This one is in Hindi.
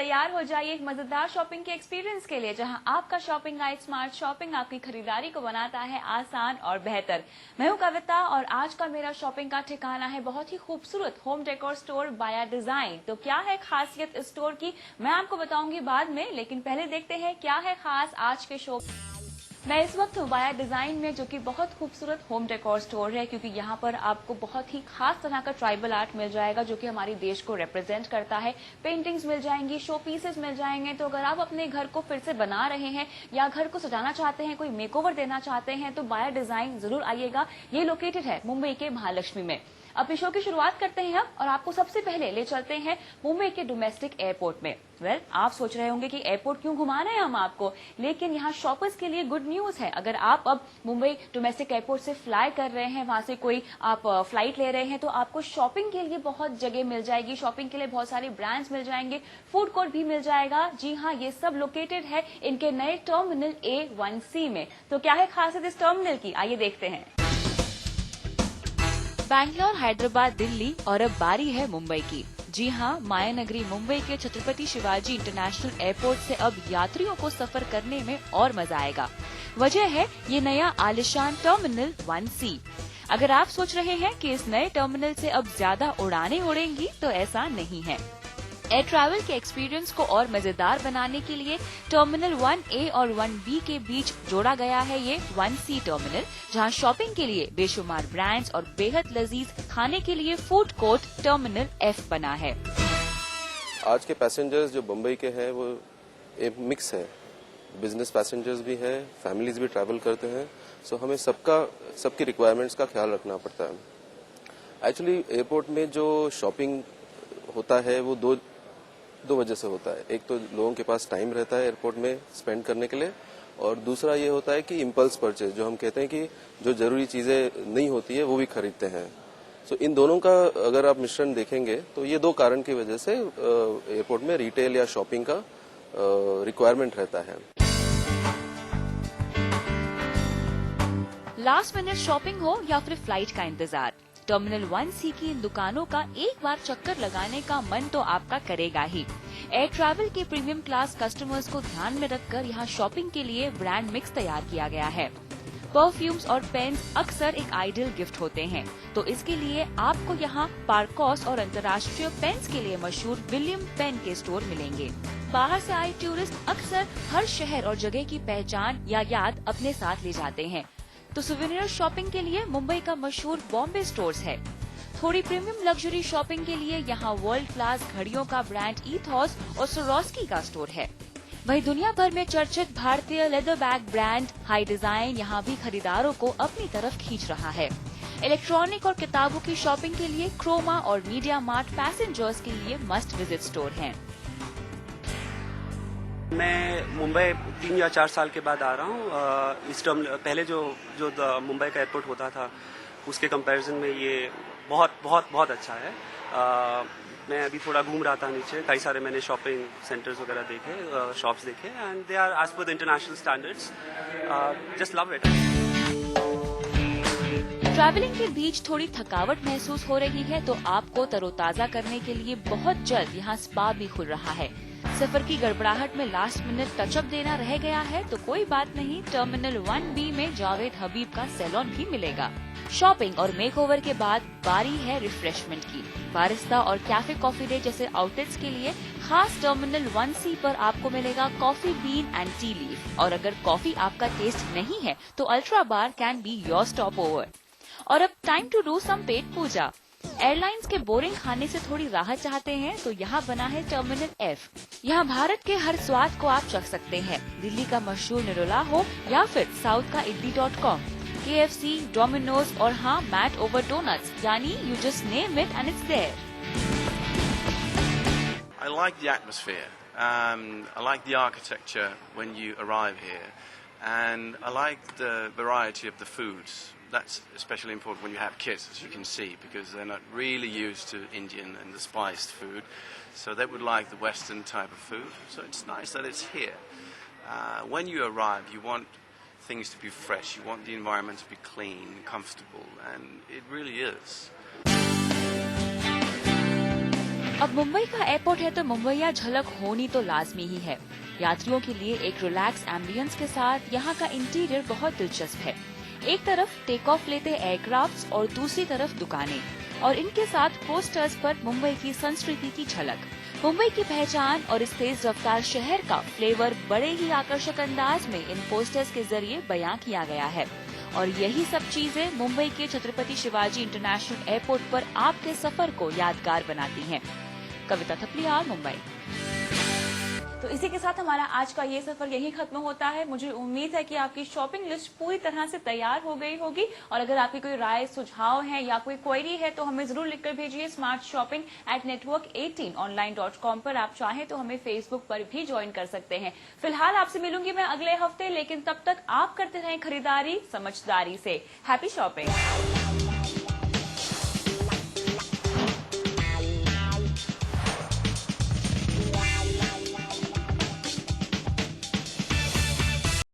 तैयार हो जाइए एक मजेदार शॉपिंग के एक्सपीरियंस के लिए, जहां आपका शॉपिंग गाइड स्मार्ट शॉपिंग आपकी खरीदारी को बनाता है आसान और बेहतर। मैं हूं कविता और आज का मेरा शॉपिंग का ठिकाना है बहुत ही खूबसूरत होम डेकोर स्टोर बाया डिजाइन। तो क्या है खासियत इस स्टोर की, मैं आपको बताऊंगी बाद में, लेकिन पहले देखते हैं क्या है खास आज के शो। मैं इस वक्त हूँ बाया डिजाइन में, जो कि बहुत खूबसूरत होम डेकोर स्टोर है, क्योंकि यहाँ पर आपको बहुत ही खास तरह का ट्राइबल आर्ट मिल जाएगा जो कि हमारे देश को रिप्रेजेंट करता है। पेंटिंग्स मिल जाएंगी, शो पीसेस मिल जाएंगे। तो अगर आप अपने घर को फिर से बना रहे हैं या घर को सजाना चाहते हैं, कोई मेकओवर देना चाहते हैं, तो बाया डिजाइन जरूर आइएगा। ये लोकेटेड है मुंबई के महालक्ष्मी में। अपने शो की शुरुआत करते हैं हम और आपको सबसे पहले ले चलते हैं मुंबई के डोमेस्टिक एयरपोर्ट में। आप सोच रहे होंगे कि एयरपोर्ट क्यों घुमा रहे हैं हम आपको, लेकिन यहाँ शॉपर्स के लिए गुड न्यूज है। अगर आप अब मुंबई डोमेस्टिक एयरपोर्ट से फ्लाई कर रहे हैं, वहां से कोई आप फ्लाइट ले रहे हैं, तो आपको शॉपिंग के लिए बहुत जगह मिल जाएगी। शॉपिंग के लिए बहुत सारे ब्रांड्स मिल जाएंगे, फूड कोर्ट भी मिल जाएगा। जी हाँ, ये सब लोकेटेड है इनके नए टर्मिनल A1C में। तो क्या है खासियत इस टर्मिनल की, आइए देखते हैं। बैंगलोर, हैदराबाद, दिल्ली और अब बारी है मुंबई की। जी हाँ, माया नगरी मुंबई के छत्रपति शिवाजी इंटरनेशनल एयरपोर्ट से अब यात्रियों को सफर करने में और मजा आएगा। वजह है ये नया आलिशान टर्मिनल 1C। अगर आप सोच रहे हैं कि इस नए टर्मिनल से अब ज्यादा उड़ानें उड़ेंगी, तो ऐसा नहीं है। एयर ट्रैवल के एक्सपीरियंस को और मजेदार बनाने के लिए टर्मिनल 1A और 1B के बीच जोड़ा गया है ये 1C टर्मिनल, जहां शॉपिंग के लिए बेशुमार ब्रांड्स और बेहद लजीज खाने के लिए फूड कोर्ट टर्मिनल F बना है। आज के पैसेंजर्स जो बम्बई के हैं वो एक मिक्स है, बिजनेस पैसेंजर्स भी हैं, फैमिलीज भी ट्रैवल करते हैं। सो हमें सबकी रिक्वायरमेंट्स का ख्याल रखना पड़ता है। एक्चुअली एयरपोर्ट में जो शॉपिंग होता है वो दो वजह से होता है। एक तो लोगों के पास टाइम रहता है एयरपोर्ट में स्पेंड करने के लिए, और दूसरा ये होता है कि इम्पल्स परचेज, जो हम कहते हैं कि जो जरूरी चीजें नहीं होती है वो भी खरीदते हैं। सो इन दोनों का अगर आप मिश्रण देखेंगे तो ये दो कारण की वजह से एयरपोर्ट में रिटेल या शॉपिंग का रिक्वायरमेंट रहता है। लास्ट मिनट शॉपिंग हो या फिर फ्लाइट का इंतजार, टर्मिनल 1C की इन दुकानों का एक बार चक्कर लगाने का मन तो आपका करेगा ही। एयर ट्रैवल के प्रीमियम क्लास कस्टमर्स को ध्यान में रखकर यहाँ शॉपिंग के लिए ब्रांड मिक्स तैयार किया गया है। परफ्यूम्स और पेन्स अक्सर एक आइडियल गिफ्ट होते हैं, तो इसके लिए आपको यहाँ पार्कोस और अंतर्राष्ट्रीय पेन्स के लिए मशहूर विलियम पेन के स्टोर मिलेंगे। बाहर से आए टूरिस्ट अक्सर हर शहर और जगह की पहचान या याद अपने साथ ले जाते हैं, तो सुवेनियर शॉपिंग के लिए मुंबई का मशहूर बॉम्बे स्टोर्स है। थोड़ी प्रीमियम लग्जरी शॉपिंग के लिए यहाँ वर्ल्ड क्लास घड़ियों का ब्रांड ईथॉस और सोरोस्की का स्टोर है। वहीं दुनिया भर में चर्चित भारतीय leather bag brand high design यहाँ भी खरीदारों को अपनी तरफ खींच रहा है। इलेक्ट्रॉनिक और किताबों की शॉपिंग के लिए क्रोमा और मीडिया मार्ट पैसेंजर्स के लिए मस्ट विजिट स्टोर हैं। मैं मुंबई 3 या 4 साल के बाद आ रहा हूँ। इस टर्म पहले जो मुंबई का एयरपोर्ट होता था उसके कंपैरिजन में ये बहुत अच्छा है। मैं अभी थोड़ा घूम रहा था नीचे, कई सारे मैंने शॉपिंग सेंटर्स वगैरह देखे, शॉप्स देखे, and they are as per the international standards. Just love it. Travelling के बीच थोड़ी थकावट महसूस हो रही है, तो आपको तरोताजा करने के लिए बहुत जल्द यहाँ स्पा भी खुल रहा है। सफर की गड़बड़ाहट में लास्ट मिनट टचअप देना रह गया है तो कोई बात नहीं, टर्मिनल 1B में जावेद हबीब का सैलून भी मिलेगा। शॉपिंग और मेकओवर के बाद बारी है रिफ्रेशमेंट की। बारिस्ता और कैफे कॉफी डे जैसे आउटलेट्स के लिए खास टर्मिनल 1C पर आपको मिलेगा Coffee Bean and Tea Leaf, और अगर कॉफी आपका टेस्ट नहीं है तो Ultra Bar can be your stopover. और अब टाइम टू डू सम पेट पूजा। एयरलाइंस के बोरिंग खाने से थोड़ी राहत चाहते हैं तो यहाँ बना है टर्मिनल F। यहाँ भारत के हर स्वाद को आप चख सकते हैं। दिल्ली का मशहूर निरोला हो या फिर साउथ का idli.com, KFC, डोमिनोज और हाँ मैट ओवर डोनट्स, यानी you just name it and it's there. I like the atmosphere. I like the architecture when you arrive here, and I like the variety of the foods. That's especially important when you have kids, as you can see, because they're not really used to Indian and the spiced food, so they would like the Western type of food. So it's nice that it's here. When you arrive, you want things to be fresh, you want the environment to be clean, comfortable, and it really is. अब मुंबई का एयरपोर्ट है तो मुंबईया झलक होनी तो लाजमी ही है। यात्रियों के लिए एक रिलैक्स एम्बियंस के साथ यहाँ का इंटीरियर बहुत दिलचस्प है। एक तरफ टेक ऑफ लेते एयरक्राफ्ट्स और दूसरी तरफ दुकानें और इनके साथ पोस्टर्स पर मुंबई की संस्कृति की झलक। मुंबई की पहचान और इस तेज रफ्तार शहर का फ्लेवर बड़े ही आकर्षक अंदाज में इन पोस्टर्स के जरिए बयां किया गया है। और यही सब चीजें मुंबई के छत्रपति शिवाजी इंटरनेशनल एयरपोर्ट पर आपके सफर को यादगार बनाती हैं। कविता थपलियाल, मुंबई। तो इसी के साथ हमारा आज का ये सफर यही खत्म होता है। मुझे उम्मीद है कि आपकी शॉपिंग लिस्ट पूरी तरह से तैयार हो गई होगी और अगर आपकी कोई राय सुझाव है या कोई क्वेरी है तो हमें जरूर लिखकर भेजिए smartshopping@network18online.com पर। आप चाहें तो हमें फेसबुक पर भी ज्वाइन कर सकते हैं। फिलहाल आपसे मिलूंगी मैं अगले हफ्ते, लेकिन तब तक आप करते रहें खरीदारी समझदारी से। Happy shopping.